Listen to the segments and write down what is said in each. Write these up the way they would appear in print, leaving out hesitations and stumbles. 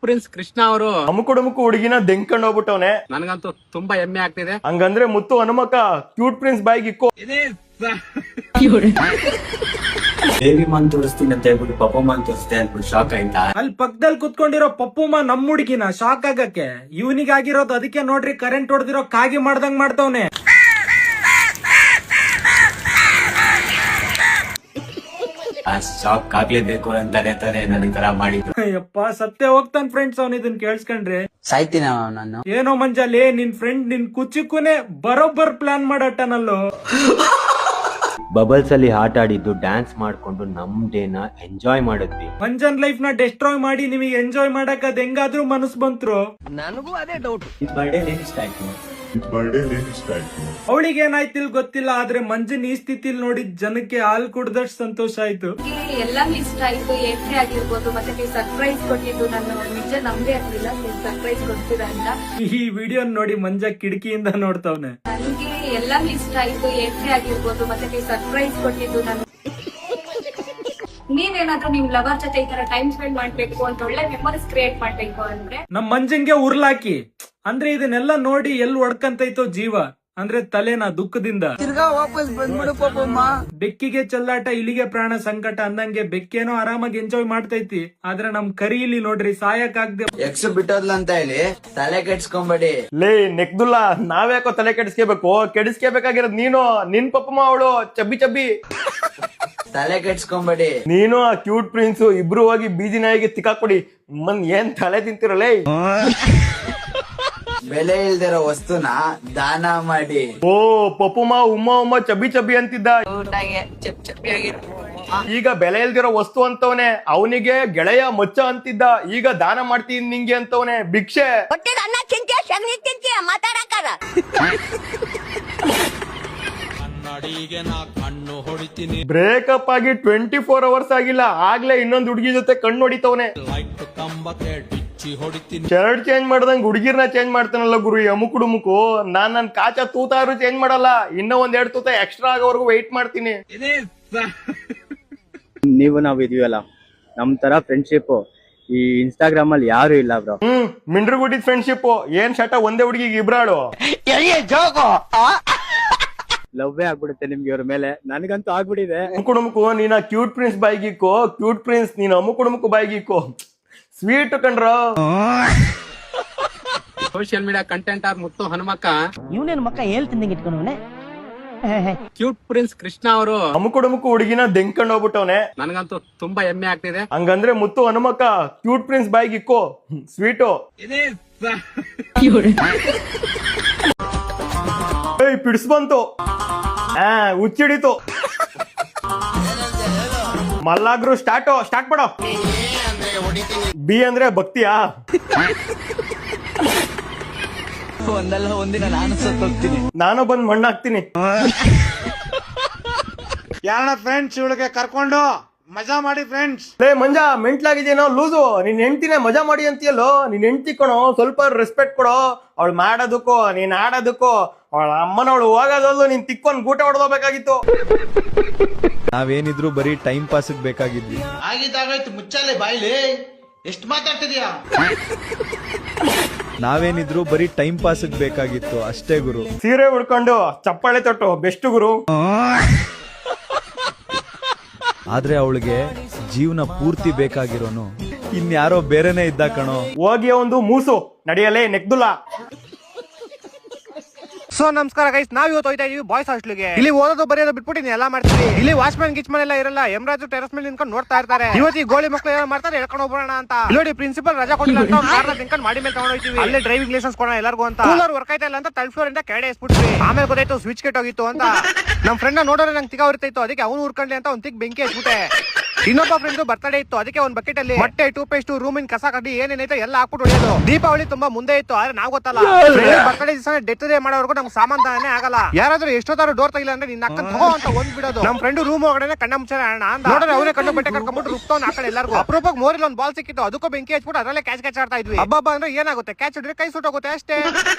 Prince Krishna ಅವರು ಅಮುಕುಡುಮುಕು ಹುಡುಗಿನ ದೆಂಕೊಂಡು ಹೋಗ್ಬಿಟ್ಟವನೆ. ನನಗಂತೂ ತುಂಬಾ ಹೆಮ್ಮೆ ಆಗ್ತಿದೆ. ಹಂಗಂದ್ರೆ ಮುತ್ತು ಹನುಮಕ್ಕ ಕ್ಯೂಟ್ ಪ್ರಿನ್ಸ್ ಬಾಯಿಗೆ ಇಕ್ಕೋ. ಬೇಬಿ ಮಾನ್ ತೋರಿಸ್ತೀನಿ ಅಂತ ಹೇಳ್ಬಿಟ್ಟು ಪಪ್ಪ ಮಾನ್ ತೋರಿಸ್ತೆ ಅಂದ್ಬಿಟ್ಟು ಶಾಕ್ ಆಯ್ತಾ? ಅಲ್ಲಿ ಪಕ್ಕದಲ್ಲಿ ಕುತ್ಕೊಂಡಿರೋ ಪಪ್ಪುಮ್ಮ ನಮ್ ಹುಡುಗಿನ ಶಾಕ್ ಆಗಕ್ಕೆ ಇವನಿಗಾಗಿರೋದು. ಅದಕ್ಕೆ ನೋಡ್ರಿ ಕರೆಂಟ್ ಹೊಡೆದಿರೋ ಕಾಗಿ ಮಾಡ್ದಂಗ್ ಮಾಡ್ತವ್ನೆ. ಶಾಕ್ ಆಗ್ಲೇಬೇಕು ಅಂತಾನೆ ತಾನೆ ನನ್ನ ತರ ಮಾಡಿದ್ರು. ಯಪ್ಪ ಸತ್ಯ ಹೋಗ್ತಾನ್ ಫ್ರೆಂಡ್ಸ್ ಅವ್ನ ಇದನ್ ಕೇಳಿಸ್ಕೊಂಡ್ರೆ. ಸಾಯ್ತೀನಿ ನಾನು. ಏನೋ ಮಂಜಾಲಿ ನಿನ್ ಫ್ರೆಂಡ್ ನಿನ್ ಕುಚಿಕ್ಕುನೆ ಬರೋಬ್ಬರ್ ಪ್ಲಾನ್ ಮಾಡಟ್ಟನಲ್ಲೋ. ಬಬಲ್ಸ್ ಅಲ್ಲಿ ಆಟ ಆಡಿದ್ದು, ಡ್ಯಾನ್ಸ್ ಮಾಡ್ಕೊಂಡು ನಮ್ ಡೇನ ಎಂಜಾಯ್ ಮಾಡಿದ್ವಿ. ಮಂಜನ್ ಲೈಫ್ ನ ಡೆಸ್ಟ್ರಾಯ್ ಮಾಡಿ ನಿಮಗೆ ಎಂಜಾಯ್ ಮಾಡಕ್ ಅದ್ ಹೆಂಗಾದ್ರೂ ಮನಸ್ ಬಂತ್ರು. ನನಗೂ ಅದೇ ಡೌಟ್. ಈ ಬರ್ಡೇ ಏನ್ ಇಷ್ಟ ಆಯ್ತು? ಅವಳಿಗೆ ಏನಾಯ್ತಿಲ್ ಗೊತ್ತಿಲ್ಲ, ಆದ್ರೆ ಮಂಜನ್ ಈ ಸ್ಥಿತಿಲ್ ನೋಡಿದ್ ಜನಕ್ಕೆ ಹಾಲ್ ಕುಡ್ದಷ್ಟು ಸಂತೋಷ ಆಯ್ತು. ಎಲ್ಲ ಇಷ್ಟ ಆಯ್ತು. ಎಂಟ್ರಿ ಆಗಿರ್ಬೋದು, ಮತ್ತೆ ನೀವು ಸರ್ಪ್ರೈಸ್ ಕೊಟ್ಟಿದ್ದು ನನ್ನ ನಿಜ ನಂಬೇ ಆಗ್ಲಿಲ್ಲ ನೀವು ಸರ್ಪ್ರೈಸ್ ಕೊಡ್ತೀರಾ ಅಂತ. ಈ ವಿಡಿಯೋ ನೋಡಿ ಮಂಜ ಕಿಟಕಿಯಿಂದ ನೋಡ್ತಾವ್ನೆ. ನನಗೆ ಎಲ್ಲ ಇಷ್ಟ ಆಯ್ತು. ಎಂಟ್ರಿ ಆಗಿರ್ಬೋದು, ಮತ್ತೆ ನೀವು ಸರ್ಪ್ರೈಸ್ ಕೊಟ್ಟಿದ್ದು ನನ್ನ ನೀವೇನಾದ್ರೂ ನಿಮ್ ಲವರ್ ಜೊತೆ ಈ ತರ ಟೈಮ್ ಸ್ಪೆಂಡ್ ಮಾಡ್ಬೇಕು ಅಂತ ಒಳ್ಳೆ ಮೆಮೊರೀಸ್ ಕ್ರಿಯೇಟ್ ಮಾಡ್ಬೇಕು ಅಂದ್ರೆ ನಮ್ ಮಂಜಂಗೆ ಉರ್ಲಾಕಿ ಅಂದ್ರೆ ಇದನ್ನೆಲ್ಲ ನೋಡಿ ಎಲ್ಲಿ ಹೊಡ್ಕಂತೈತೋ ಜೀವ. ಅಂದ್ರೆ ತಲೆನ ದುಃಖದಿಂದ ತಿರ್ಗಾ ವಾಪಸ್ ಬಂದ್ಬಿಡು ಪಾಪಮ್ಮ. ಬೆಕ್ಕಿಗೆ ಚೆಲ್ಲಾಟ ಇಲ್ಲಿಗೆ ಪ್ರಾಣ ಸಂಕಟ ಅಂದಂಗೆ ಬೆಕ್ಕೇನೋ ಆರಾಮಾಗಿ ಎಂಜಾಯ್ ಮಾಡ್ತೈತಿ. ಆದ್ರೆ ನಮ್ ಕರಿ ಇಲ್ಲಿ ನೋಡ್ರಿ ಸಾಯಕ್ ಆಗ್ದೆ ಎಕ್ಸ್ ಬಿಟ್ಟೋದ್ಲ ಅಂತ ಹೇಳಿ ತಲೆ ಕೆಡ್ಸ್ಕೊಂಬೇಡಿ. ಲೇ ನೆಕ್ದುಲ್ಲಾ, ನಾವ್ಯಾಕೋ ತಲೆ ಕೆಡಿಸ್ಕೋಬೇಕು? ಕೆಡಿಸ್ಕೋಬೇಕಾಗಿರೋದ್ ನೀನು. ನಿನ್ ಪಪ್ಪಮ್ಮ ಅವಳು ಚಬ್ಬಿ ಚಬ್ಬಿ. ತಲೆ ಕೆಡ್ಸ್ಕೊಂಬೇಡಿ. ನೀನು ಆ ಕ್ಯೂಟ್ ಪ್ರಿನ್ಸ್ ಇಬ್ರು ಹೋಗಿ ಬೀದಿ ನಾಯಿಗೆ ತಿಕ್ಕಾಕೊಡಿ. ಏನ್ ತಲೆ ತಿಂತಿರಲೇ? ಬೆಲೆ ಇಲ್ದಿರೋ ವಸ್ತುನ ದಾನ ಮಾಡಿ. ಓ ಪಪ್ಪುಮ್ಮ ಉಮ್ಮ ಚಬ್ಬಿ ಚಬ್ಬಿ ಅಂತಿದ್ದ. ಈಗ ಬೆಲೆ ಇಲ್ದಿರೋ ವಸ್ತು ಅಂತವನೆ. ಅವನಿಗೆ ಗೆಳೆಯ ಮಚ್ಚ ಅಂತಿದ್ದ. ಈಗ ದಾನ ಮಾಡ್ತೀನಿ ನಿಂಗೆ ಅಂತವನೆ. ಭಿಕ್ಷೆ ಬ್ರೇಕಪ್ ಆಗಿ 24 hours ಆಗಿಲ್ಲ, ಆಗ್ಲೇ ಇನ್ನೊಂದು ಹುಡುಗಿ ಜೊತೆ ಕಣ್ಣು ಹೊಡಿತವನೆ. ಶರ್ಟ್ ಚೇಂಜ್ ಮಾಡ್ದಂಗ್ ಹುಡುಗಿರ್ನ ಚೇಂಜ್ ಮಾಡ್ತಾನಲ್ಲ ಗುರು ಅಮುಕುಡುಮುಕು. ನನ್ ಕಾಚ ತೂತಾರು ಚೇಂಜ್ ಮಾಡಲ್ಲ, ಇನ್ನೂ 1-2 ತೂತ ಎಕ್ಸ್ಟ್ರಾ ಆಗೋವರೆಗೂ ವೆಯ್ಟ್ ಮಾಡ್ತೀನಿ. ನೀವು ನಾವ್ ಇದೀವಲ್ಲ, ನಮ್ ತರ ಫ್ರೆಂಡ್ಶಿಪ್ ಈ ಇನ್ಸ್ಟಾಗ್ರಾಮ್ ಅಲ್ಲಿ ಯಾರು ಇಲ್ಲ ಬ್ರೋ. ಮಿಂಡ್ರಗುಟ್ಟಿದ್ ಫ್ರೆಂಡ್ಶಿಪ್ ಏನ್ ಶಟ ಒಂದೇ ಹುಡುಗಿಗೆ ಇಬ್ರಾಳು. ಲವ್ವೇ ಆಗ್ಬಿಡುತ್ತೆ ನಿಮ್ಗೆ ಇವ್ರ ಮೇಲೆ. ನನಗಂತೂ ಆಗ್ಬಿಟ್ಟಿದೆ. ಅಮುಕುಡುಮುಕು ನೀನ ಕ್ಯೂಟ್ ಪ್ರಿನ್ಸ್ ಬಾಯಿಗಿಕ್ಕೋ. ಕ್ಯೂಟ್ ಪ್ರಿನ್ಸ್ ನೀನ್ ಅಮುಕುಡುಮುಕು ಬಾಯಿಗಿಕ್ಕೋ. ಸ್ವೀಟ್ ಕಂಡ್ರ. ಸೋಷಿಯಲ್ ಮೀಡಿಯಾ ಕಂಟೆಂಟ್ ಆರ್ ಮುತ್ತು ಹನುಮಕ್ಕ. ಇವನೇನು ಮಕ್ಕ ಹೇಳ್ತಿದ್ದಂಗೆ ಇಟ್ಕೊಂಡವನೆ. ಕ್ಯೂಟ್ ಪ್ರಿನ್ಸ್ ಕೃಷ್ಣ ಅವರು ಅಮುಕುಡುಮುಕು ಹುಡುಗಿನ ದೆಂಕೊಂಡು ಹೋಗ್ಬಿಟ್ಟವನೆ. ನನಗಂತೂ ತುಂಬಾ ಹೆಮ್ಮೆ ಆಗ್ತಿದೆ. ಹಂಗಂದ್ರೆ ಮುತ್ತು ಹನುಮಕ್ಕ ಕ್ಯೂಟ್ ಪ್ರಿನ್ಸ್ ಬಾಯಿಗಿಕ್ಕೋ. ಸ್ವೀಟು ಪಿಡ್ಸ್ ಬಂತು, ಹುಚ್ಚಿಡಿತು. ಮಲ್ಲಾಗ್ರು ಸ್ಟಾರ್ಟ್ ಮಾಡೋ. ಬಿ ಅಂದ್ರೆ ಭಕ್ತಿಯಾ? ಒಂದಲ್ಲ ಒಂದಿನ ನಾನು ಸತ್ತೋಗ್ತೀನಿ. ನಾನು ಬಂದ್ ಮಣ್ಣಾಕ್ತೀನಿ. ಯಾರನ್ನ ಫ್ರೆಂಡ್ಸ್ ಇವಳಿಗೆ ಕರ್ಕೊಂಡು ಮಜಾ ಮಾಡಿ ಫ್ರೆಂಡ್ಸ್. ಲೇ ಮಂಜಾ, ಮೆಂಟ್ಲಾಗಿದೇನೋ ಲೂಸು. ನಿನ್ ಹೆಂಡ್ತಿನೇ ಮಜಾ ಮಾಡಿ ಅಂತೀಯಲ್ಲೋ. ನಿನ್ ಹೆಂಡ್ತಿ ಕಣೋ, ಸ್ವಲ್ಪ ರೆಸ್ಪೆಕ್ಟ್ ಕೊಡೋ. ಅವಳು ಮಾಡೋದಕ್ಕೋ ನೀನ್ ಆಡೋದಕ್ಕೋ. ಅವಳ ಅಮ್ಮನವಳು ಹೋಗೋದಲ್ಲೂ ನೀನ್ ತಿಕ್ಕೊಂಡ್ ಗೂಟ ಹೊಡೆದೋಗ್ಬೇಕಾಗಿತ್ತು. ನಾವೇನಿದ್ರು ಬರೀ ಟೈಮ್ ಪಾಸ್ ಬೇಕಾಗಿದ್ವಿ. ಆಗಿದ್ದಾಗಾಯ್ತು, ಮುಚ್ಚಾಲೆ ಬಾಯ್ಲಿ. ಎಷ್ಟು ಮಾತಾಡ್ತಿದ್ಯಾ? ನಾವೇನಿದ್ರು ಬರೀ ಟೈಮ್ ಪಾಸ್ ಬೇಕಾಗಿತ್ತು ಅಷ್ಟೇ ಗುರು. ಸೀರೆ ಉಡ್ಕೊಂಡು ಚಪ್ಪಾಳೆ ತೊಟ್ಟು ಬೆಸ್ಟ್ ಗುರು. ಆದ್ರೆ ಅವಳಿಗೆ ಜೀವನ ಪೂರ್ತಿ ಬೇಕಾಗಿರೋನು ಇನ್ಯಾರೋ ಬೇರೆನೆ ಇದ್ದ ಕಣೋ. ಹೋಗಿ ಒಂದು ಮೂಸು ನಡೆಯಲೇ ನೆಕ್ದುಲ್ಲಾ. ಸೊ ನಮಸ್ಕಾರ ಗೈಸ್, ನಾವ್ ಇವತ್ತು ಹೋಯ್ತಾ ಇದೀವಿ ಬಾಯ್ಸ್ ಹಾಸ್ಟೆಲ್ಗೆ. ಇಲ್ಲಿ ಓದೋದು ಬರೆಯೋದು ಬಿಟ್ಬಿಟ್ಟು ಎಲ್ಲ ಮಾಡ್ತೀವಿ. ಇಲ್ಲಿ ವಾಚ್ಮ್ಯಾನ್ ಗಿಚ್ಮನ್ ಎಲ್ಲ ಇರಲ್ಲ. ಎಮ್ರಾಜು ಟೆರಸ್ ಮೇಲೆ ನಿಂತ್ಕೊಂಡು ನೋಡ್ತಾ ಇರ್ತಾರೆ. ಇವತ್ತು ಈ ಗೋಳಿ ಮಕ್ಕಳು ಏನೋ ಮಾಡ್ತಾರೆ, ಎಳ್ಕೊಂಡು ಹೋಗೋಣ ಅಂತ. ನೋಡಿ ಪ್ರಿನ್ಸಿಪಲ್ ರಜಾ ಕೊಟ್ಟಿಲ್ಲ ಅಂತ ಕಾರ್ನ ತಿನ್ಕೊಂಡು ಮಾಡಿ ಮೇಲೆ ತಗೊಂಡು ಹೋಗ್ತೀವಿ. ಅಲ್ಲೇ ಡ್ರೈವಿಂಗ್ ಲೈಸೆನ್ಸ್ ಕೊಡೋಣ ಎಲ್ಲರಿಗೂ ಅಂತ. ಕೂಲರ್ ವರ್ಕ್ ಆಯ್ತಾ ಇಲ್ಲ ಅಂತ ಥರ್ಡ್ ಫ್ಲೋರ್ ಇಂದ ಕೆಳಗೆ ಎಸ್ಬಿಟ್ವಿ. ಆಮೇಲೆ ಗೊತ್ತಾಯ್ತು ಸ್ವಿಚ್ ಕೆಟ್ ಹೋಗಿತ್ತು ಅಂತ. ನಮ್ ಫ್ರೆಂಡ್ ನೋಡೋರೆ ನಂಗೆ ತಿಗ ಉರಿತಾಯ್ತು, ಅದಕ್ಕೆ ಅವ್ನು ಉರ್ಕೊಂಡ್ಲಿ ಅಂತ ಒಂದ್ ತಿಗ್ ಬೆಂಕಿ ಹಚ್ಬಿಟ್ಟೆ. ಇನ್ನೊಬ್ಬ ಫ್ರೆಂಡ್ ಬರ್ತಡೇ ಇತ್ತು, ಅದಕ್ಕೆ ಒಂದ್ ಬಕೆಟ್ ಅಲ್ಲಿ ಬಟ್ಟೆ, ಟೂತ್ ಪೇಸ್ಟ್, ರೂಮಿನ ಕಸ ಕಡ್ಡಿ ಏನೇನೈತೆ ಎಲ್ಲ ಹಾಕ್ಬಿಟ್ಟು ಹೊಡೆಯೋದು. ದೀಪಾವಳಿ ತುಂಬಾ ಮುಂದೆ ಇತ್ತು, ಆದ್ರೆ ನಾವ್ ಗೊತ್ತಲ್ಲ. ಬರ್ತಡೇ ದಿವಸ ಡೆತ್ ಡೇ ಮಾಡೋವರೆಗೂ ನಮ್ಗೆ ಸಾಮಾನ್ಯನೇ ಆಗಲ್ಲ. ಯಾರಾದ್ರೂ ಎಷ್ಟೊತ್ತಾರು ಡೋರ್ ತೆಗಿಲ್ಲ ಅಂದ್ರೆ ನಿನ್ನ ಅಕ್ಕನ್ ತಗೋ ಅಂತ ಒಂದ್ ಬಿಡೋದು. ನಮ್ ಫ್ರೆಂಡ್ ರೂಮ್ ಒಳಗಡೆ ಕಣ್ಣ ಮುಚ್ಚಾರ ಅಂತ ನೋಡ್ರೆ ಅವನೇ ಕಣ್ಣು ಬಟ್ಟೆ ಕಟ್ಕೊಂಡ್ಬಿಟ್ಟು ರುಕ್ತವ್ನ ಆ ಕಡೆ ಎಲ್ಲರಿಗೂ. ಅಪರೂಪಕ್ಕೆ ಮೋರಿಲ್ ಒಂದ್ ಬಾಲ್ ಸಿಕ್ಕಿತ್ತು, ಅದಕ್ಕೂ ಬೆಂಕಿ ಹಚ್ಬಿಟ್ಟು ಅದರಲ್ಲೇ ಕ್ಯಾಚ್ ಆಡ್ತಾ ಇದ್ವಿ. ಹಬ್ಬ ಅಂದ್ರೆ ಏನಾಗುತ್ತೆ, ಕ್ಯಾಚ್ ಹಿಡಿದ್ರೆ ಕೈ ಸುಟ್ಟೋಗುತ್ತೆ ಅಷ್ಟೇ.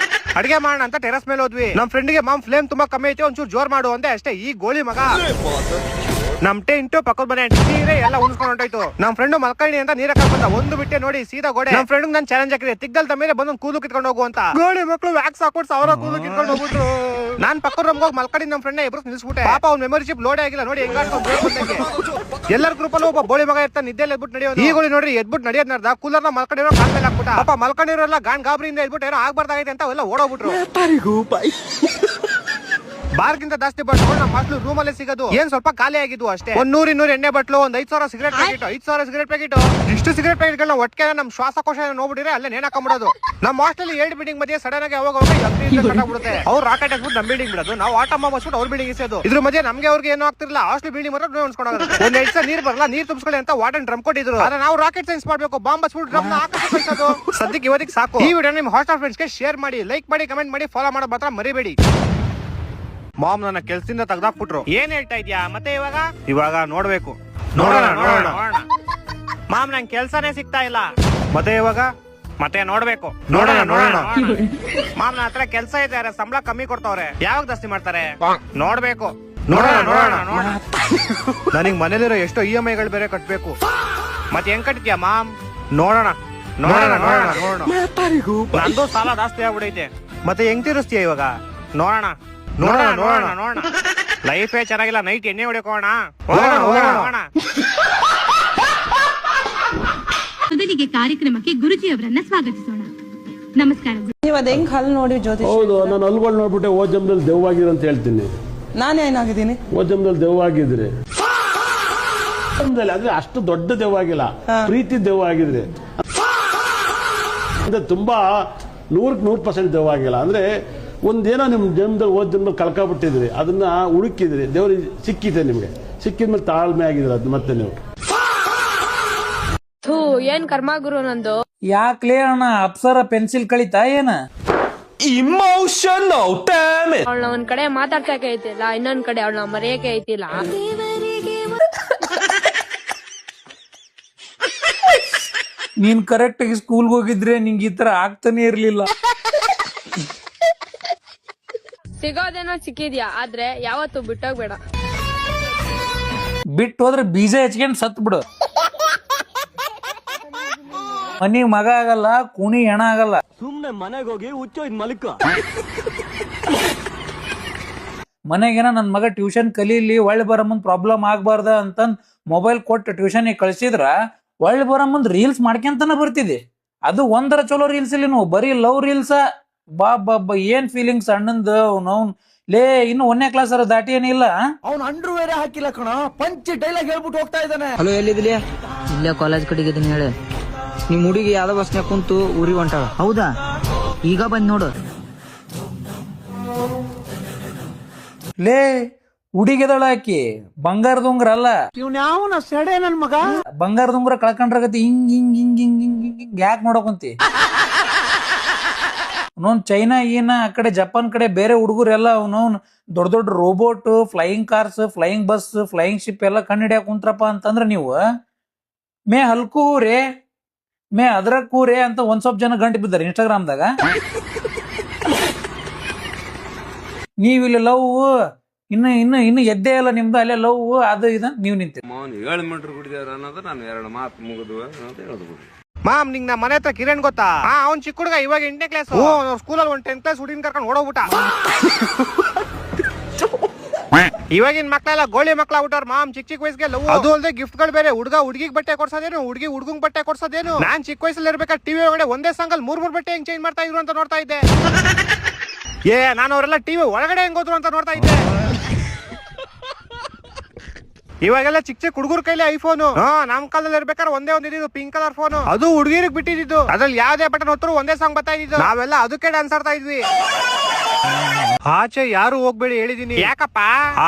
ಅಡಿಗೆ ಮಾಡೋಣ ಅಂತ ಟೆರಸ್ ಮೇಲೆ ಹೋದ್ವಿ. ನಮ್ ಫ್ರೆಂಡ್ಗೆ ಮಾಮ್ ಫ್ಲೇಮ್ ತುಂಬಾ ಕಮ್ಮಿ ಐತಿ, ಒಂಚೂರು ಜೋರ್ ಮಾಡು ಅಂದೆ ಅಷ್ಟೇ. ಈ ಗೋಳಿ ಮಗ ನಮ್ ಟೆಂಟ್ ಪಕ್ಕದ ಮನೆ ಸೀರೆ ಎಲ್ಲ ಉಣ್ಸ್ಕೊಂಡು ಹೊಂಟೋಯ್ತು. ನಮ್ ಫ್ರೆಂಡ್ ಮಲ್ಕಳ್ಳಿ ಅಂತ ನೀರ ಬಂದ ಒಂದು ಬಿಟ್ಟೆ ನೋಡಿ ಸೀದಾ ಗೋಡೆ. ನಮ್ ಫ್ರೆಂಡ್ ನಾನು ಚಾಲೆಂಜ್ ಹಾಕಿದೆ, ತಿಗ್ಗಲ್ ಮೇಲೆ ಬಂದ್ ಕೂಲು ಕಿತ್ಕೊಂಡು ಹೋಗು ಅಂತ. ಗೋಳಿ ಮಕ್ಕಳು ವ್ಯಾಕ್ಸ್ ಹಾಕೊಂಡು 1000 ಕೂಲು ಕಿತ್ಕೊಂಡು ಹೋಗ್ಬಿಟ್ರು. ನಾನ್ ಪಕ್ಕದ ರೂಮ್ ಹೋಗಿ ಮಲ್ಕಡಿ ನಮ್ ಫ್ರೆಂಡ್ ಇಬ್ರು ನಿಲ್ಸ್ಬಿಟ್ಟೆ. ಪಾಪ ಅವ್ನ ಮೆಮೊರಿಶಿಪ್ ಲೋಡ್ ಆಗಿಲ್ಲ ನೋಡಿ ಹೆಂಗ. ಎಲ್ಲರ ಗ್ರೂಪ್ ಅಲ್ಲಿ ಒಬ್ಬ ಬೋಳಿ ಮಗ ಇರ್ತಾನೆ, ನಿದ್ದೆಲ್ಲ ಎದ್ಬಿಟ್ಟು ನಡೆಯೋದು. ಈ ಗೋಳಿ ನೋಡ್ರಿ ಎದ್ಬಿಟ್ಟು ನಡೆಯೋದ್ ನಡ್ದ ಕೂಲರ್ ನ ಮಲ್ಕೊಂಡಿರೋ ಕಾಲ್ ಮೇಲೆ ಹಾಕ್ಬಿಟ್ಟ. ಪಾಪ ಮಲ್ಕೊಂಡಿರೋಲ್ಲ ಗಾನ್ ಗಾಬರಿಯಿಂದ ಎದ್ಬಿಟ್ಟು ಏನೋ ಆಗ್ಬಾರ್ದಾಗೈತೆ ಅಂತ ಅವೆಲ್ಲ ಓಡೋಗ್ಬಿಟ್ರು. ಬಾರ್ಗಿಂತ ಜಾಸ್ತಿ ಬಟ್ಲು ನಮ್ಮ ಹಾಸ್ಟೆಲ್ ರೂಮ್ ಅಲ್ಲೇ ಸಿಗೋದು. ಏನ್ ಸ್ವಲ್ಪ ಖಾಲಿ ಆಗಿದ್ವು ಅಷ್ಟೇ. 100-200 ಎಣ್ಣೆ ಬಟ್ಲು, ಒಂದ್ 5000 ಸಿಗರೇಟ್ ಪ್ಯಾಕೆಟ್, 5000 ಸಿಗರೇಟ್ ಪ್ಯಾಕೆಟ್. ಇಷ್ಟು ಸಿಗರೇಟ್ ಪ್ಯಾಕೆಟ್ ಗಳನ್ನ ಒಟ್ಟಿಗೆ ನಮ್ ಶ್ವಾಸಕೋಶ ನೋಡ್ಬಿಟ್ಟಿದ್ರೆ ಅಲ್ಲೇ ನೇಣಾಕೊಂಡ್ಬಿಡೋದು. ನಮ್ಮ ಹಾಸ್ಟೆಲ್ 2 ಬಿಲ್ಡಿಂಗ್ ಮಧ್ಯೆ ಸಡನ್ ಆಗಿ ಅವಾಗ ಕಟ್ಟಾಗ್ಬಿಡುತ್ತೆ. ಅವ್ರು ರಾಕೆಟ್ ಹಾಕ್ಬಿಟ್ಟು ನಮ್ ಬಿಲ್ಡಿಂಗ್ ಬಿಡೋದು, ನಾವು ಆಟೋ ಮಾಡ್ಬಿಟ್ಟು ಅವ್ರ ಬಿಲ್ಡಿಂಗ್ ಇಸೋದು. ಇದ್ರ ಮಧ್ಯೆ ನಮ್ಗೆ ಅವ್ರಿಗೆ ಏನೋ ಆಗ್ತಿರ್ಲಿಲ್ಲ. ಹಾಸ್ಟೆಲ್ ಬಿಲ್ಡಿಂಗ್ ಮಾತ್ರ ಉಣ್ಸ್ಕೊಂಡೋದು. ಒಂದ್ 2 ದಿವಸ ನೀರ್ ಬರಲ್ಲ, ನೀರ್ ತುಂಬಿಸ್ಕೊಳ್ಳಿ ಅಂತ ವಾಟರ್ ಡ್ರಮ್ ಕೊಟ್ಟಿದ್ರು. ಆದ್ರೆ ನಾವು ರಾಕೆಟ್ ಸೈನ್ಸ್ ಮಾಡ್ಬೇಕು, ಬಾಂಬ್ ಹಚ್ಬಿಟ್ಟು ಡ್ರಮ್ ಹಾಕೋದು. ಸದ್ಯಕ್ಕೆ ಇವತ್ತಿಗೆ ಸಾಕು. ಈ ವಿಡಿಯೋ ನಿಮ್ ಹಾಸ್ಟೆಲ್ ಫ್ರೆಂಡ್ಸ್ಗೆ ಶೇರ್ ಮಾಡಿ, ಲೈಕ್ ಮಾಡಿ, ಕಮೆಂಟ್ ಮಾಡಿ, ಫಾಲೋ ಮಾಡೋದು ಮಾತ್ರ ಮರಿಬೇಡಿ. ಮಾಮ್ ನನ್ನ ಕೆಲ್ಸದಿಂದ ತೆಗ್ದಾಕ್ಬಿಟ್ರು. ಏನ್ ಹೇಳ್ತಾ ಇದ್ಯಾ ಮತ್ತೆ ಇವಾಗ ನೋಡ್ಬೇಕು. ನೋಡೋಣ ಮಾಮ್ ನಂಗೆ ಕೆಲ್ಸನೇ ಸಿಗ್ತಾ ಇಲ್ಲ. ಮತ್ತೆ ಮತ್ತೆ ನೋಡ್ಬೇಕು. ನೋಡೋಣ ಮಾಮ್ ನನ್ನ ಹತ್ರ ಕೆಲ್ಸ ಇದೆ, ಸಂಬಳ ಕಮ್ಮಿ ಕೊಡ್ತಾವ್ರೆ. ಯಾವಾಗ ಜಾಸ್ತಿ ಮಾಡ್ತಾರೆ? ನೋಡ್ಬೇಕು. ನೋಡೋಣ ನನಗ್ ಮನೇಲಿರೋ ಎಷ್ಟೋ EMI ಗಳು ಬೇರೆ ಕಟ್ಬೇಕು. ಮತ್ತೆ ಹೆಂಗ್ ಕಟ್ತೀಯ ಮಾಮ್? ನೋಡೋಣ ನಂದು ಸಾಲ ಜಾಸ್ತಿ ಆಗ್ಬಿಡೈತೆ. ಮತ್ತೆ ಹೆಂಗ್ ತೀರಿಸ್ತೀಯ ಇವಾಗ? ನೋಡೋಣ ಲೈಫೇ ಚೆನ್ನಾಗಿಲ್ಲ, ನೈಟ್ ಎಣ್ಣೆ ಹೊಡೆಕೋಣ. ಮೊದಲಿಗೆ ಕಾರ್ಯಕ್ರಮಕ್ಕೆ ಗುರುಜಿಯವರನ್ನ ಸ್ವಾಗತಿಸೋಣ. ನಮಸ್ಕಾರ. ನೀವ್ ಅದ್ ಹೆಂಗ್ ಹಲ್ ನೋಡಿ ಜ್ಯೋತಿಷ್? ಹೌದು, ನಾನು ಹಲ್ಗಳು ನೋಡ್ಬಿಟ್ಟೆ ಓ ಜನ್ಮದಲ್ಲಿ ದೆವ್ವಾಗಿರ ಅಂತ ಹೇಳ್ತೀನಿ. ನಾನೇನಾಗಿದ್ದೀನಿ? ಓ ಜನ್ಮದಲ್ಲಿ ದೆವ್ವಾಗಿದ್ರೆ ಅಂದ್ರೆ ಅಷ್ಟು ದೊಡ್ಡ ದೆವ್ವಾಗಿಲ್ಲ, ಪ್ರೀತಿ ದೆವ್ವ ಆಗಿದ್ರೆ ಅಂದ್ರೆ ತುಂಬಾ 100% ದೆವ್ವಾಗಿಲ್ಲ. ಅಂದ್ರೆ ಒಂದೇನೋ ನಿಮ್ ಜನ್ಮದಲ್ಲಿ ಓದ್ ಜನ್ಮದಲ್ಲಿ ಕಳ್ಕೊಬಿಟ್ಟಿದ್ರಿ, ಅದನ್ನ ಹುಡುಕಿದ್ರಿ, ದೇವ್ರಿಗೆ ಸಿಕ್ಕಿದೆ. ನಿಮ್ಗೆ ಸಿಕ್ಕಿದ್ಮೇಲೆ ತಾಳ್ಮೆ ಆಗಿದ್ರೆ ಅದು ಮತ್ತೆ ನೀವು ಏನ್ ಕರ್ಮ ಗುರು ನಂದು. ಯಾಕ್ಲೇ ಅಣ್ಣ ಅಪ್ಸರ ಪೆನ್ಸಿಲ್ ಕಳಿತಾ ಏನ? ಅವಳ ಒಂದ್ ಕಡೆ ಮಾತಾಡ್ಸಕ್ಕೆ ಐತಿಲ್ಲ, ಇನ್ನೊಂದ್ ಕಡೆ ಅವಳ ಮರೆಯಕ್ಕೆ ಐತಿಲ್ಲ. ನೀನ್ ಕರೆಕ್ಟ್ ಆಗಿ ಸ್ಕೂಲ್ಗೆ ಹೋಗಿದ್ರೆ ನಿಂಗೆ ಈ ತರ ಆಗ್ತಾನೆ ಇರ್ಲಿಲ್ಲ. ಸಿಗೋದೇನೋ ಸಿಕ್ಕಿದ್ಯಾ, ಆದ್ರೆ ಯಾವತ್ತು ಬಿಟ್ಟೋಗ್ಬೇಡ. ಬಿಟ್ಟು ಹೋದ್ರೆ ಬೀಜ ಹೆಚ್ಕೊಂಡ್ ಸತ್ ಬಿಡು. ಮನಿಗ್ ಮಗ ಆಗಲ್ಲ, ಕುಣಿ ಹೆಣ ಆಗಲ್ಲ. ಸುಮ್ನೆ ಮನೆಗೆ ಹೋಗಿ ಹುಚ್ಚೋಯ್ದು ಮಲ್ಕ. ಮನೆಗೇನ ನನ್ ಮಗ ಟ್ಯೂಷನ್ ಕಲೀಲಿ, ಒಳ್ಳೆ ಬರಮಂದ್ ಪ್ರಾಬ್ಲಮ್ ಆಗ್ಬಾರ್ದ ಅಂತಂದ್ ಮೊಬೈಲ್ ಕೊಟ್ಟು ಟ್ಯೂಷನ್ ಕಳ್ಸಿದ್ರ ಒಳ್ಳೆ ಬರಮಂದ್ ರೀಲ್ಸ್ ಮಾಡ್ಕೊಂತಾನೆ ಬರ್ತಿದೆ. ಅದು ಒಂದರ ಚಲೋ ರೀಲ್ಸ್ ಇಲ್ಲಿ ನೀವು ಬರೀ ಲವ್ ರೀಲ್ಸ್. ಬಾ ಏನ್ ಫೀಲಿಂಗ್ಸ್ ಅಣ್ಣಂದು. ಅವ್ನು ಲೇ ಇನ್ನು 1ನೇ ಕ್ಲಾಸ್ ದಾಟಿ ಏನಿಲ್ಲ. ಅವ್ನು ಅಂಡ್ರು ಬೇರೆ ಹಾಕಿಲ್ಲ ಕಣ, ಪಂಚ್ ಡೈಲಾಗ್ ಹೇಳ್ಬಿಟ್ಟು ಹೋಗ್ತಾ ಇದ್ದಾನೆ. ಹಲೋ, ಎಲ್ಲಿದ್ಲಿ? ಇಲ್ಲೇ ಕಾಲೇಜ್ ಕಡೆಗೆ ಇದೀನಿ. ಹೇಳಿ, ನಿಮ್ ಹುಡುಗಿ ಯಾವ್ದೋ ಬಸ್ನ್ಯಾಗ ಕುಂತು ಊರಿಗೆ ಹೊಂಟಾಳ. ಹೌದಾ? ಈಗ ಬಂದ್ ನೋಡು. ಲೇ ಹುಡುಗಿದಳ ಆಕಿ, ಬಂಗಾರದ ಉಂಗ್ರ ಅಲ್ಲ. ಇವ್ನ ಸೆಡೆ ನನ್ ಮಗ. ಬಂಗಾರದ ಉಂಗ್ರ ಕಳ್ಕೊಂಡ್ರಗತಿ ಹಿಂಗ್ ಯಾಕೆ ನೋಡಕುಂತಿ? ಅವನವ್ನ್ ಚೈನಾ ಈನ ಆ ಕಡೆ ಜಪಾನ್ ಕಡೆ ಬೇರೆ ಹುಡುಗರೆಲ್ಲ ಅವನವ್ನ್ ದೊಡ್ಡ robot, flying cars, flying bus, flying ship ಎಲ್ಲ ಕಣ್ಣು ಹಿಡಿಯಾಕ ಕುಂತ್ರಪ್ಪ ಅಂತಂದ್ರ ನೀವು ಮೇ ಹಲ್ಕೂರೇ ಮೇ ಅದ್ರ ಕೂರೇ ಅಂತ ಒಂದ್ ಸ್ವಲ್ಪ ಜನ ಗಂಟು ಬಿದ್ದಾರೆ ಇನ್ಸ್ಟಾಗ್ರಾಮ್ದಾಗ. ನೀವಿಲ್ಲಿ ಲವ್ ಇನ್ನು ಎದ್ದೇ ಇಲ್ಲ ನಿಮ್ದು, ಅಲ್ಲೇ ಲವ್ ಅದು ಇದ ನೀವ್ ನಿಂತೀರಿ. 7 ಮೀಟರ್ ಕುಡಿದಾರ ಅನ್ನೋದು ನಾನು 2 ಮಾತು ಮುಗಿದ್ವು ಅಂತ ಹೇಳೋದು. ಮಾಮ್ ನಿಂಗ್ ನಮ್ಮ ಮನೆ ಹತ್ರ ಕಿರಣ್ ಗೊತ್ತಾ? ಅವ್ನ್ ಚಿಕ್ಕ ಹುಡುಗ, ಇವಾಗ 8ನೇ ಕ್ಲಾಸ್. ಸ್ಕೂಲಲ್ಲಿ 10th ಕ್ಲಾಸ್ ಹುಡುಗಿನ ಕರ್ಕೊಂಡು ಓಡೋಗ್ಬಿಟ್ಟ. ಇವಾಗಿನ ಮಕ್ಳೆಲ್ಲ ಗೋಳಿ ಮಕ್ಳಾಗ್ಬಿಟ್ಟವ್ರ ಮಾಮ್. ಚಿಕ್ಕ ವಯಸ್ಸಿಗೆ ಲವ್, ಅದು ಅಲ್ಲದೆ ಗಿಫ್ಟ್ ಗಳು ಬೇರೆ. ಹುಡುಗ ಹುಡುಗಿಗೆ ಬಟ್ಟೆ ಕೊಡ್ಸೋದೇನು, ಹುಡುಗಿ ಹುಡುಗಂಗ್ ಬಟ್ಟೆ ಕೊಡ್ಸೋದೇನು. ನಾನ್ ಚಿಕ್ಕ ವಯಸ್ಸಲ್ಲಿ ಇರ್ಬೇಕಾದ್ರೆ ಟಿವಿ ಒಳಗಡೆ ಒಂದೇ ಸಾಂಗಲ್ 3 ಬಟ್ಟೆ ಹೆಂಗ್ ಚೇಂಜ್ ಮಾಡ್ತಾ ಇದ್ರು ಅಂತ ನೋಡ್ತಾ ಇದ್ದೆ. ನಾನು ಅವರೆಲ್ಲ ಟಿವಿ ಒಳಗಡೆ ಹೆಂಗ್ ಹೋದ್ರು ಅಂತ ನೋಡ್ತಾ ಇದ್ದೆ. ಇವಾಗೆಲ್ಲ ಚಿಕ್ಕ ಹುಡುಗರ ಕೈಲಿ ಐಫೋನ್. ನಮ್ ಕಾಲದಲ್ಲಿ ಇರ್ಬೇಕಾದ್ರೆ ಒಂದೇ ಒಂದ್ ಇದ್ದು ಪಿಂಕ್ ಕಲರ್ ಫೋನ್, ಅದು ಹುಡುಗಿರಿಗೆ ಬಿಟ್ಟಿದ್ದು. ಅದ್ರಲ್ಲಿ ಯಾವ್ದೇ ಬಟನ್ ಹೊತ್ತರು ಒಂದೇ ಸಾಂಗ್ ಬರ್ತಾ ಇದ್ದು. ನಾವೆಲ್ಲ ಅದಕ್ಕೆ ಡ್ಯಾನ್ಸ್ ಆಡ್ತಾ ಇದ್ವಿ. ಆಚೆ ಯಾರು ಹೋಗ್ಬೇಡಿ ಹೇಳಿದೀನಿ. ಯಾಕಪ್ಪ?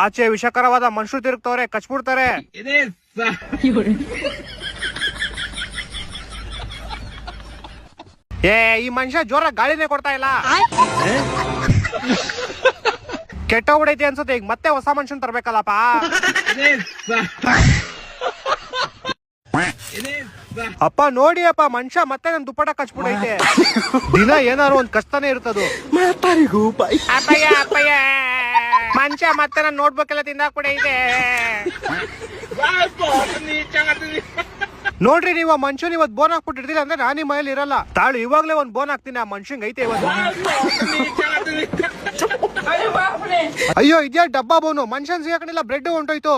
ಆಚೆ ವಿಷಕರವಾದ ಮನುಷ್ಯರು ತಿರುಗ್ತವ್ರೆ, ಕಚ್ಬಿಡ್ತಾರೆ. ಈ ಮನುಷ್ಯ ಜೋರ ಗಾಳಿನೇ ಕೊಡ್ತಾ ಇಲ್ಲ. ಕೆಟ್ಟೋಗ್ಬಿಡೈತಿ ಅನ್ಸುತ್ತೆ. ಈಗ ಮತ್ತೆ ಹೊಸ ಮನುಷ್ಯನ್ ತರ್ಬೇಕಲ್ಲಪ್ಪ. ಅಪ್ಪ ನೋಡಿ ಅಪ್ಪ, ಮನುಷ್ಯ ಮತ್ತೆ ನನ್ ದುಪ್ಪಟ ಕಚ್ಬಿಡೈತೆ. ದಿನ ಏನಾರು ಒಂದ್ ಕಷ್ಟನೇ ಇರ್ತದು. ಅಪ್ಪಯ್ಯ ಮನುಷ್ಯ ಮತ್ತೆ ನಾನು ನೋಡ್ಬೇಕೆಲ್ಲ ತಿಂದಾಕ್ಬಿಡ ಇದೆ. ನೋಡ್ರಿ ನೀವು ಮನುಷ್ಯನ್ ಇವತ್ತು ಬೋನ್ ಹಾಕ್ಬಿಟ್ಟಿರ್ತೀರ ಅಂದ್ರೆ ನಾನು ನಿಮ್ಮ ಮನೇಲಿ ಇರಲ್ಲ. ತಾಳು ಇವಾಗ್ಲೇ ಒಂದ್ ಬೋನ್ ಹಾಕ್ತೀನಿ, ಆ ಮನುಷ್ಯಂಗ್ ಐತೆ ಇವತ್ತು. ಅಯ್ಯೋ ಇದ್ಯಾ ಡಬ್ಬಾ ಬೋನು, ಮನುಷ್ಯನ್ ಸಿಗಕಣಿಲ್ಲ, ಬ್ರೆಡ್ ಹೊಂಟೋಯ್ತು.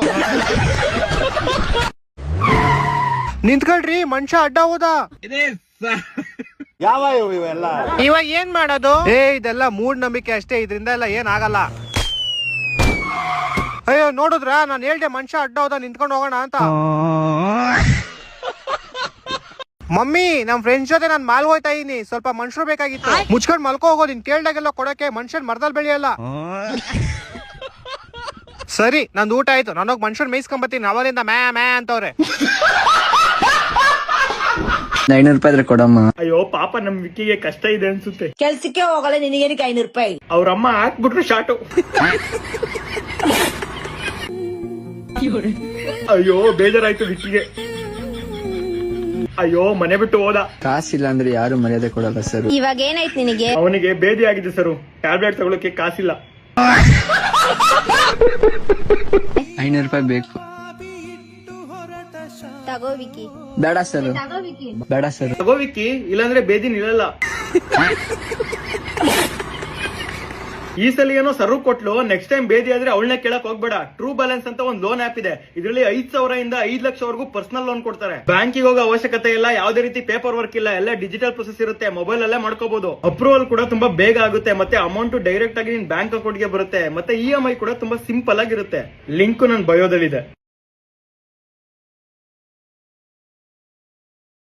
ನಿಂತ್ಕೊಳ್ರಿ, ಮನುಷ್ಯ ಅಡ್ಡ ಹೋದ. ಯಾವ ಇವೆಲ್ಲ ಇವಾಗ ಏನ್ ಮಾಡೋದು? ಇದೆಲ್ಲ ಮೂಢ ನಂಬಿಕೆ ಅಷ್ಟೇ, ಇದರಿಂದ ಎಲ್ಲ ಏನ್ ಆಗಲ್ಲ. ಅಯ್ಯೋ ನೋಡುದ್ರ, ನಾನು ಹೇಳ್ದೆ ಮನುಷ್ಯ ಅಡ್ಡ ಹೋದ, ನಿಂತ್ಕೊಂಡು ಹೋಗೋಣ ಅಂತ. ಮಮ್ಮಿ, ನಮ್ ಫ್ರೆಂಡ್ಸ್ ಜೊತೆ ನಾನ್ ಮಾಲ್ ಹೋಯ್ತಾ ಇದೀನಿ, ಸ್ವಲ್ಪ ಮನುಷ್ಯರು ಬೇಕಾಗಿತ್ತು. ಮುಚ್ಕೊಂಡ್ ಮಲ್ಕೋ ಹೋಗೋ, ನೀನ್ ಕೇಳ್ದಾಗೆಲ್ಲ ಕೊಡಕ್ಕೆ. ಮನುಷ್ಯನ್ ಮರದಲ್ಲಿ ಬೆಳೆಯಲ್ಲ. ಸರಿ, ನಂದು ಊಟ ಆಯ್ತು, ನಾನೋಗಿ ಮನುಷ್ಯನ್ ಮೇಯಿಸ್ಕೊಂಬತ್ತೀನಿ. ಅವರಿಂದ ಮ್ಯಾ ಮ್ಯಾ ಅಂತವ್ರೆ. 500 ರೂಪಾಯಿ ಇದ್ರೆ ಕೊಡಮ್ಮ. ಅಯ್ಯೋ ಪಾಪ ನಮ್ ವಿಕ್ಕಿಗೆ ಕಷ್ಟ ಇದೆ ಅನ್ಸುತ್ತೆ. ಕೆಲ್ಸಕ್ಕೆ ಹೋಗಲ್ಲ, ನಿನಗೇನಕ್ಕೆ 500 ರೂಪಾಯಿ? ಅವ್ರಮ್ಮ ಹಾಕ್ಬಿಟ್ರು ಶಾಟು. ಅಯ್ಯೋ ಬೇಜಾರಾಯ್ತು ವಿಕ್ಕಿಗೆ. ಅಯ್ಯೋ ಮನೆ ಬಿಟ್ಟು ಹೋದ. ಕಾಸಿಲ್ಲ ಅಂದ್ರೆ ಯಾರು ಮರ್ಯಾದೆ ಕೊಡಲ್ಲ ಸರ್. ಇವಾಗ ಏನಾಯ್ತು ನಿನಗೆ? ಅವನಿಗೆ ಬೇದಿ ಆಗಿದೆ ಸರ್, ಟ್ಯಾಬ್ಲೆಟ್ ತಗೊಳಕ್ಕೆ ಕಾಸಿಲ್ಲ. 500 ರೂಪಾಯಿ ಬೇಕು. ತಗೋ ವಿಕಿ. ಬೇಡ ಸರ್, ತಗೋ ವಿಕಿ. ಬೇಡ ಸರ್. ತಗೋ ವಿಕ್ಕಿ, ಇಲ್ಲಾಂದ್ರೆ ಬೇದಿ ನಿಲ್ಲಲ್ಲ. ಈ ಸಲ ಏನೋ ಸರ್ವ್ ಕೊಟ್ಲು, ನೆಕ್ಸ್ಟ್ ಟೈಮ್ ಬೇದಿ ಆದ್ರೆ ಅವಳನ್ನ ಕೇಳಕ್ ಹೋಗ್ಬೇಡ. ಟ್ರೂ ಬ್ಯಾಲೆನ್ಸ್ ಅಂತ ಒಂದು ಲೋನ್ ಆಪ್ ಇದೆ. ಇದರಲ್ಲಿ 5,000 ಇಂದ 5 ಲಕ್ಷವರೆಗೂ ಪರ್ಸನಲ್ ಲೋನ್ ಕೊಡ್ತಾರೆ. ಬ್ಯಾಂಕಿಗೆ ಹೋಗೋ ಅವಶ್ಯಕತೆ ಇಲ್ಲ, ಯಾವುದೇ ರೀತಿ ಪೇಪರ್ ವರ್ಕ್ ಇಲ್ಲ, ಎಲ್ಲ ಡಿಜಿಟಲ್ ಪ್ರೊಸೆಸ್ ಇರುತ್ತೆ. ಮೊಬೈಲ್ ಅಲ್ಲೇ ಮಾಡ್ಕೋಬಹುದು. ಅಪ್ರೂವಲ್ ಕೂಡ ತುಂಬಾ ಬೇಗ ಆಗುತ್ತೆ, ಮತ್ತೆ ಅಮೌಂಟ್ ಡೈರೆಕ್ಟ್ ಆಗಿ ನಿನ್ ಬ್ಯಾಂಕ್ ಅಕೌಂಟ್ ಗೆ ಬರುತ್ತೆ. ಮತ್ತೆ EMI ಕೂಡ ತುಂಬಾ ಸಿಂಪಲ್ ಆಗಿರುತ್ತೆ. ಲಿಂಕ್ ನನ್ನ ಬಯೋದಲ್ಲಿದೆ.